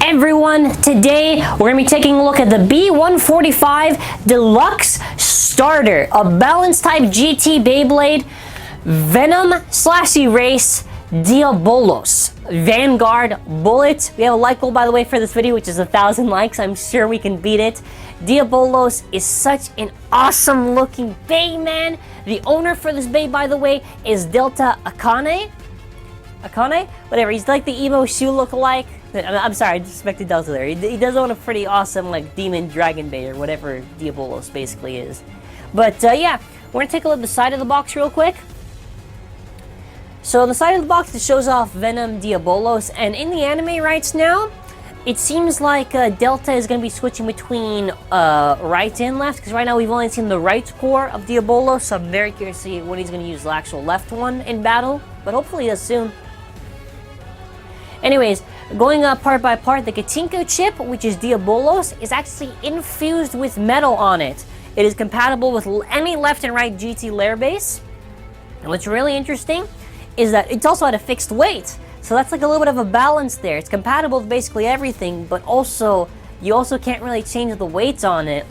everyone? Today we're going to be taking a look at the B-145 Deluxe Starter, a balance type GT Beyblade Venom/Erase Diabolos Vanguard bullet. We have a like goal, by the way, for this video, which is 1,000 likes. I'm sure we can beat it. Diabolos is such an awesome looking Bay, man. The owner for this Bay, by the way, is Delta Akane. Akane? Whatever, he's like the emo shoe lookalike. I'm sorry, I disrespected Delta there. He does own a pretty awesome, like, demon dragon Bay or whatever Diabolos basically is. But, yeah, we're gonna take a look at the side of the box real quick. So, on the side of the box, it shows off Venom Diabolos, and in the anime rights now, it seems like Delta is going to be switching between right and left, because right now we've only seen the right core of Diabolos, so I'm very curious to see when he's going to use the actual left one in battle, but hopefully he does soon. Anyways, going part by part, the Gatinko chip, which is Diabolos, is actually infused with metal on it. It is compatible with any left and right GT layer base, and what's really interesting is that it's also at a fixed weight. So that's like a little bit of a balance there. It's compatible with basically everything, but also, you also can't really change the weights on it.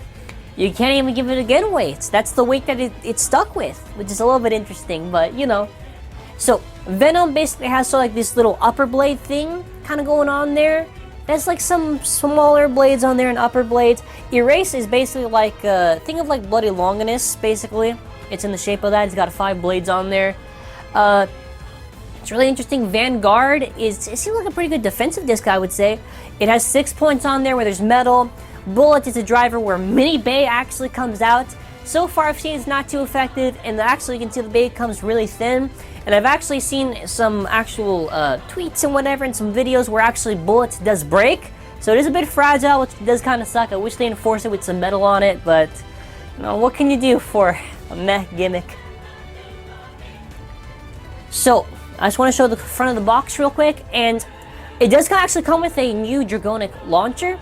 You can't even give it a good weight. That's the weight that it's stuck with, which is a little bit interesting, but you know. So, Venom basically has sort of like this little upper blade thing kind of going on there. There's like some smaller blades on there and upper blades. Erase is basically like, think of like Bloody Longinus, basically. It's in the shape of that. It's got 5 blades on there. It's really interesting. Vanguard it seems like a pretty good defensive disc, I would say. It has 6 points on there where there's metal. Bullet is a driver where Mini Bay actually comes out. So far I've seen it's not too effective, and actually you can see the Bay comes really thin. And I've actually seen some actual tweets and whatever, and some videos where actually Bullet does break. So it is a bit fragile, which does kind of suck. I wish they enforced it with some metal on it, but you know, what can you do for a meh gimmick? So, I just want to show the front of the box real quick, and it does actually come with a new Dragonic launcher.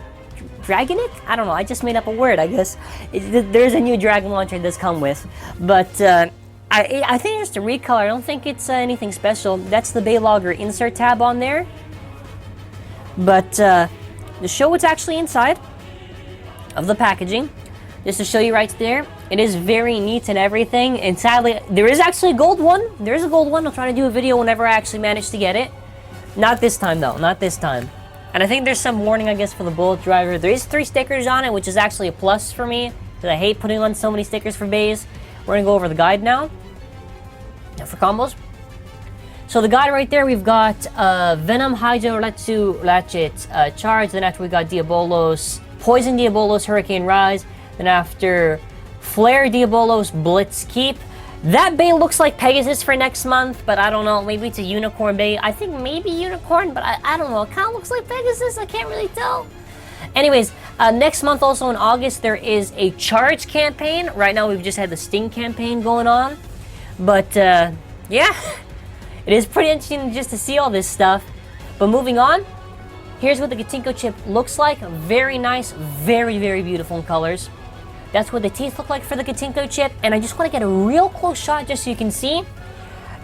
Dragonic? I don't know, I just made up a word, I guess. There's a new Dragon launcher it does come with, but I think it's just a recolor. I don't think it's anything special. That's the Baylogger insert tab on there. But to show what's actually inside of the packaging, just to show you right there, it is very neat and everything, and sadly, there is actually a gold one. There is a gold one. I'll try to do a video whenever I actually manage to get it. Not this time, though. Not this time. And I think there's some warning, I guess, for the Bullet driver. There is 3 stickers on it, which is actually a plus for me, because I hate putting on so many stickers for bays. We're going to go over the guide now for combos. So the guide right there, we've got Venom, Hydro, Retsu, Ratchet, Charge. Then after we got Diabolos, Poison Diabolos, Hurricane Rise. Then after Flare Diabolos, Blitz Keep. That Bay looks like Pegasus for next month, but I don't know. Maybe it's a Unicorn Bay. I think maybe Unicorn, but I don't know. It kind of looks like Pegasus. I can't really tell. Anyways, next month, also in August, there is a Charge campaign. Right now, we've just had the Sting campaign going on. But, yeah. It is pretty interesting just to see all this stuff. But moving on, here's what the Gatinko chip looks like. Very nice. Very, very beautiful in colors. That's what the teeth look like for the Gatinko chip, and I just want to get a real close shot just so you can see.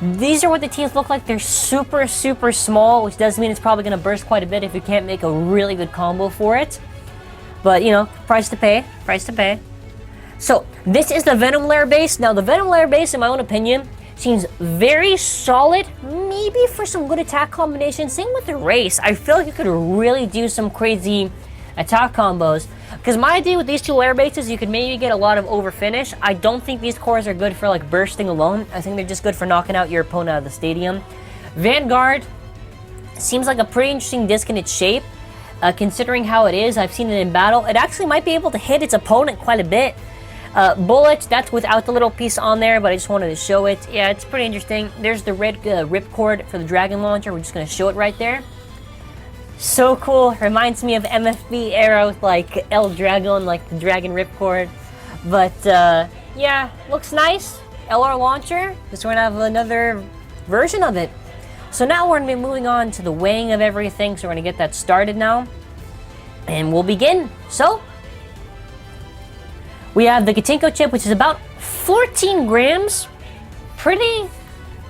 These are what the teeth look like. They're super, super small, which does mean it's probably going to burst quite a bit if you can't make a really good combo for it. But, you know, price to pay, price to pay. So, this is the Venom layer base. Now, the Venom layer base, in my own opinion, seems very solid, maybe for some good attack combinations. Same with the Erase. I feel like you could really do some crazy attack combos. Because my idea with these 2 layer bases, you could maybe get a lot of over finish. I don't think these cores are good for like bursting alone. I think they're just good for knocking out your opponent out of the stadium. Vanguard seems like a pretty interesting disc in its shape. Considering how it is, I've seen it in battle. It actually might be able to hit its opponent quite a bit. Bullet, that's without the little piece on there, but I just wanted to show it. Yeah, it's pretty interesting. There's the red ripcord for the Dragon launcher. We're just going to show it right there. So cool. Reminds me of MFB era with like El Dragon, like the Dragon ripcord. But yeah, looks nice. LR launcher. Just we're gonna have another version of it. So now we're gonna be moving on to the weighing of everything. So we're gonna get that started now, and we'll begin. So we have the Gatinko chip, which is about 14 grams. Pretty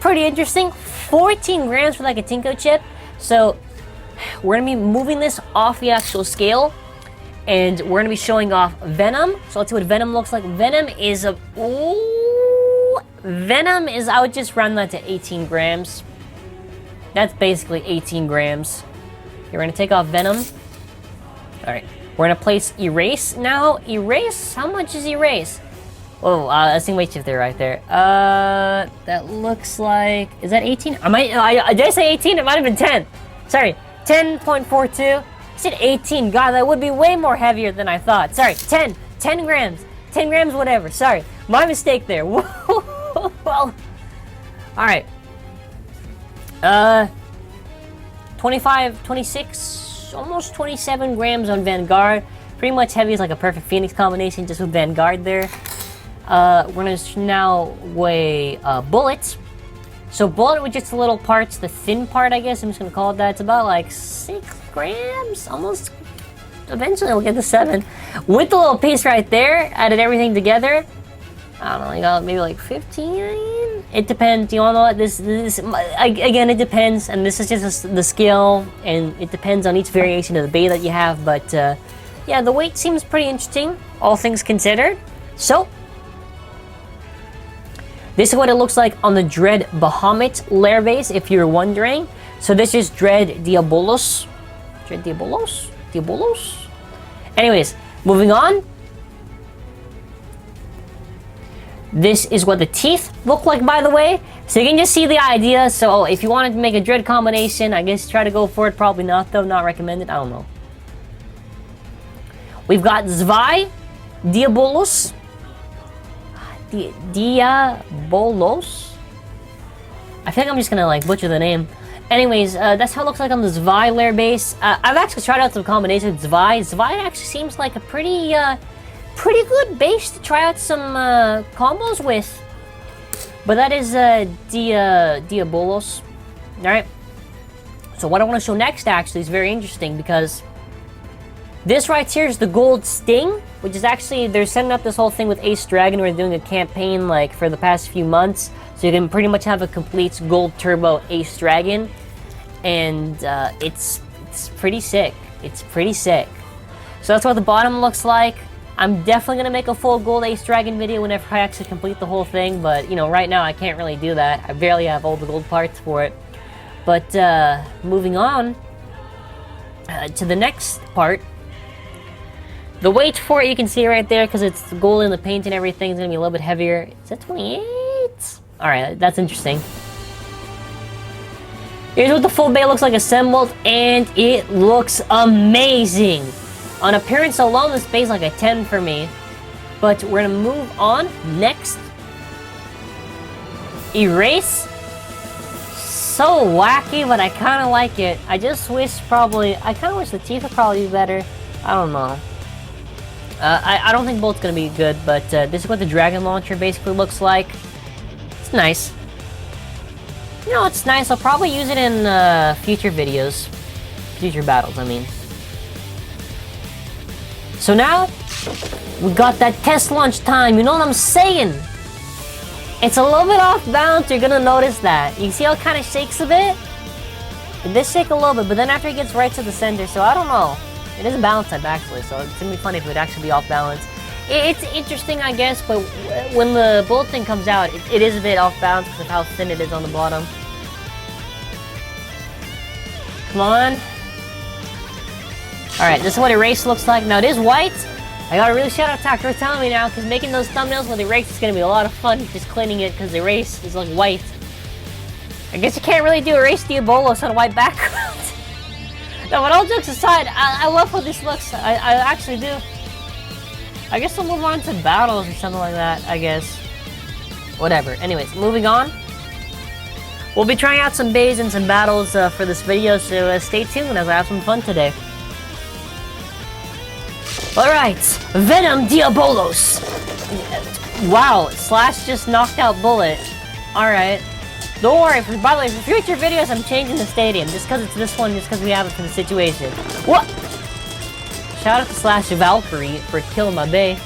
interesting. 14 grams for that Gatinko chip. So we're gonna be moving this off the actual scale, and we're gonna be showing off Venom. So let's see what Venom looks like. Venom is, I would just round that to 18 grams. That's basically 18 grams. Okay, we're gonna take off Venom. Alright, we're gonna place Erase now. Erase, how much is Erase? Oh, that's the weight shifter right there. That looks like, is that 18? Did I say 18? It might have been 10. Sorry, 10.42. I said 18. God, that would be way more heavier than I thought. Sorry, 10 grams. 10 grams, whatever. Sorry, my mistake there. Well, alright. 25, 26, almost 27 grams on Vanguard. Pretty much heavy is like a perfect Phoenix combination just with Vanguard there. We're gonna now weigh Bullet. So Bullet with just the little parts, the thin part I guess, I'm just gonna call it that. It's about like 6 grams, almost. Eventually we'll get to 7. With the little piece right there, added everything together, I don't know, you got maybe like 15? It depends, you all know what, this again, it depends, and this is just the scale, and it depends on each variation of the bay that you have, but yeah, the weight seems pretty interesting, all things considered. So, this is what it looks like on the Dread Bahamut layer base, if you're wondering. So this is Dread Diabolos. Dread Diabolos? Diabolos? Anyways, moving on. This is what the teeth look like, by the way. So you can just see the idea. So if you wanted to make a Dread combination, I guess try to go for it. Probably not, though. Not recommended. I don't know. We've got ZANKYE Diabolos. Diabolos? I think I'm just gonna like butcher the name. Anyways, that's how it looks like on the ZANKYE layer base. I've actually tried out some combinations with ZANKYE. ZANKYE actually seems like a pretty good base to try out some combos with. But that is Diabolos. Alright. So what I want to show next actually is very interesting because this right here is the Gold Sting, which is actually, they're setting up this whole thing with Ace Dragon. We're doing a campaign like for the past few months. So you can pretty much have a complete Gold Turbo Ace Dragon. And it's pretty sick. It's pretty sick. So that's what the bottom looks like. I'm definitely going to make a full Gold Ace Dragon video whenever I actually complete the whole thing. But, you know, right now I can't really do that. I barely have all the gold parts for it. But moving on to the next part. The weight for it, you can see right there, because it's the gold in the paint and everything, is going to be a little bit heavier. Is that 28? Alright, that's interesting. Here's what the full bay looks like assembled, and it looks amazing. On appearance alone, this bay's like a 10 for me. But we're going to move on. Next. Erase. So wacky, but I kind of like it. I just wish I kind of wish the teeth would probably be better. I don't know. I don't think Bolt's gonna be good, but this is what the Dragon Launcher basically looks like. It's nice. You know, it's nice. I'll probably use it in future videos. Future battles, I mean. So now, we got that test launch time. You know what I'm saying? It's a little bit off balance. You're gonna notice that. You see how it kind of shakes a bit? It does shake a little bit, but then after it gets right to the center, so I don't know. It is a balance type actually, so it's gonna be funny if it would actually be off balance. It's interesting, I guess, but when the bullet thing comes out, it is a bit off balance because of how thin it is on the bottom. Come on. Alright, this is what Erase looks like. Now, it is white. I gotta really shout out TAKARA telling me now, because making those thumbnails with Erase is gonna be a lot of fun, just cleaning it, because Erase is like white. I guess you can't really do Erase Diabolos on a white background. No, but all jokes aside, I love how this looks. I actually do. I guess we'll move on to battles or something like that, I guess. Whatever. Anyways, moving on. We'll be trying out some bays and some battles for this video, so stay tuned as I have some fun today. Alright, Venom Diabolos. Wow, Slash just knocked out Bullet. Alright. Don't worry, by the way, for future videos, I'm changing the stadium. Just because it's this one, just because we have it for the situation. What? Shout out to Slash Valkyrie for killing my bay.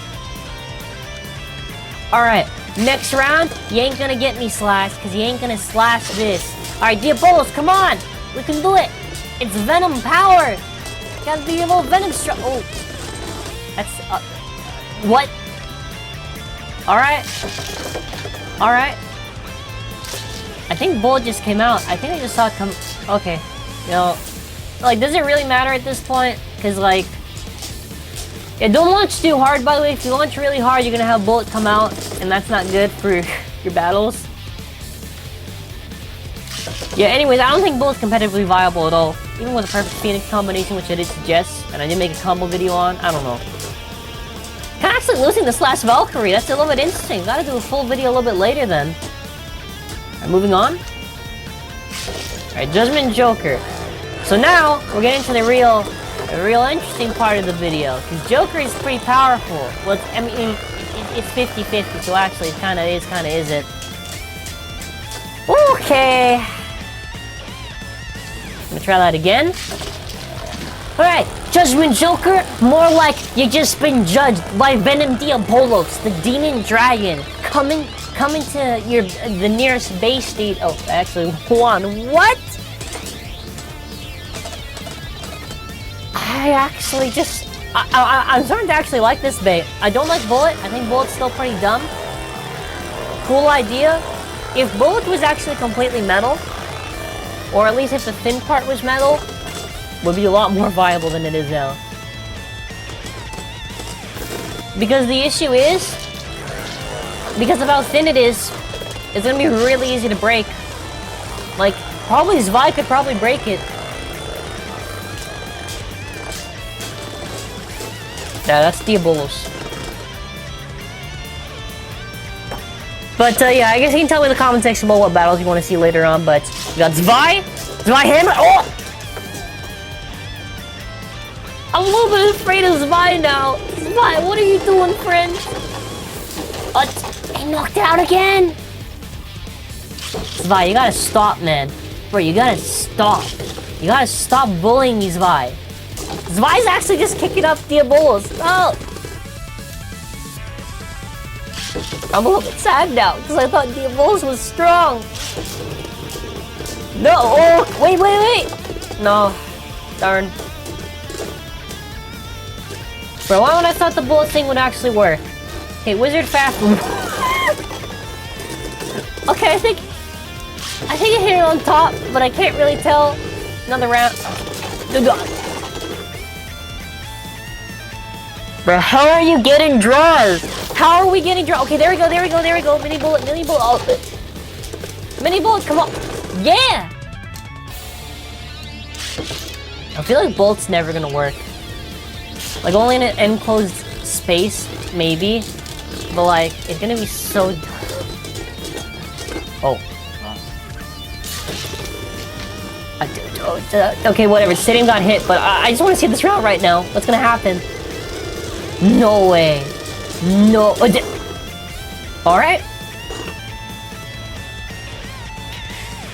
Alright, next round, you ain't gonna get me Slash, because you ain't gonna slash this. Alright, Diabolos, come on! We can do it! It's Venom power! Gotta be a little Venom Oh. That's, what? Alright. Alright. I think Bullet just came out. I think I just saw it come... Okay. You know, like, does it really matter at this point? Because, like... Yeah, don't launch too hard, by the way. If you launch really hard, you're gonna have Bullet come out, and that's not good for your battles. Yeah, anyways, I don't think Bullet's competitively viable at all. Even with a perfect Phoenix combination, which I did suggest, and I did make a combo video on, I don't know. Kinda actually losing this last Valkyrie, that's a little bit interesting. Gotta do a full video a little bit later then. Alright, moving on. Alright, Judgment Joker. So now, we're getting to the real interesting part of the video, because Joker is pretty powerful. Well, I mean, it's 50-50, so actually it kinda isn't. Okay. I'm gonna try that again. Alright, Judgment Joker, more like you just been judged by Venom Diabolos, the demon dragon, coming to the nearest base state. Oh, actually won. What? I'm starting to actually like this bait. I don't like Bullet. I think Bullet's still pretty dumb. Cool idea. If Bullet was actually completely metal, or at least if the thin part was metal, would be a lot more viable than it is now. Because the issue is, because of how thin it is, it's gonna be really easy to break. Like, probably Zwei could probably break it. Yeah, that's Diabolos. But yeah, I guess you can tell me in the comment section below what battles you want to see later on, but we got Zwei! Zwei hammer! Oh! I'm a little bit afraid of Zwei now. Zwei, what are you doing, friend? He knocked out again! Zwei, you gotta stop, man. Bro, you gotta stop. You gotta stop bullying me, Zwei. Zwei's actually just kicking up Diabolos. Oh! I'm a little bit sad now, because I thought Diabolos was strong. No! Oh! Wait! No. Darn. Bro, why would I thought the bullet thing would actually work? Okay, Wizard Fast Move. Okay, I think I hit it on top, but I can't really tell. Another round. Good God. Bro, how are you getting draws? How are we getting draws? Okay, there we go. Mini bullet. Oh, mini bullet, come on. Yeah! I feel like Bullet's never gonna work. Like, only in an enclosed space, maybe. But, like, it's gonna be so... Oh. Okay, whatever. Stadium got hit, but I just want to see this route right now. What's gonna happen? No way. No. Alright.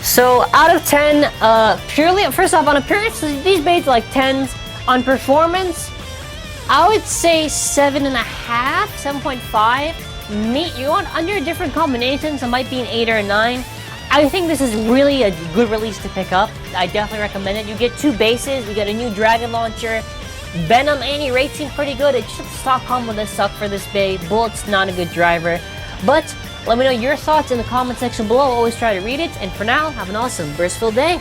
So, out of 10, purely, first off, on appearance, these baits are like 10s. On performance, I would say 7.5, 7.5. You want under different combinations, it might be an 8 or a 9. I think this is really a good release to pick up. I definitely recommend it. You get 2 bases, you get a new dragon launcher. Venom anti-rate seems pretty good. It's just the stock combo that suck for this bait. Bullet's not a good driver. But let me know your thoughts in the comment section below. Always try to read it. And for now, have an awesome burst-filled day.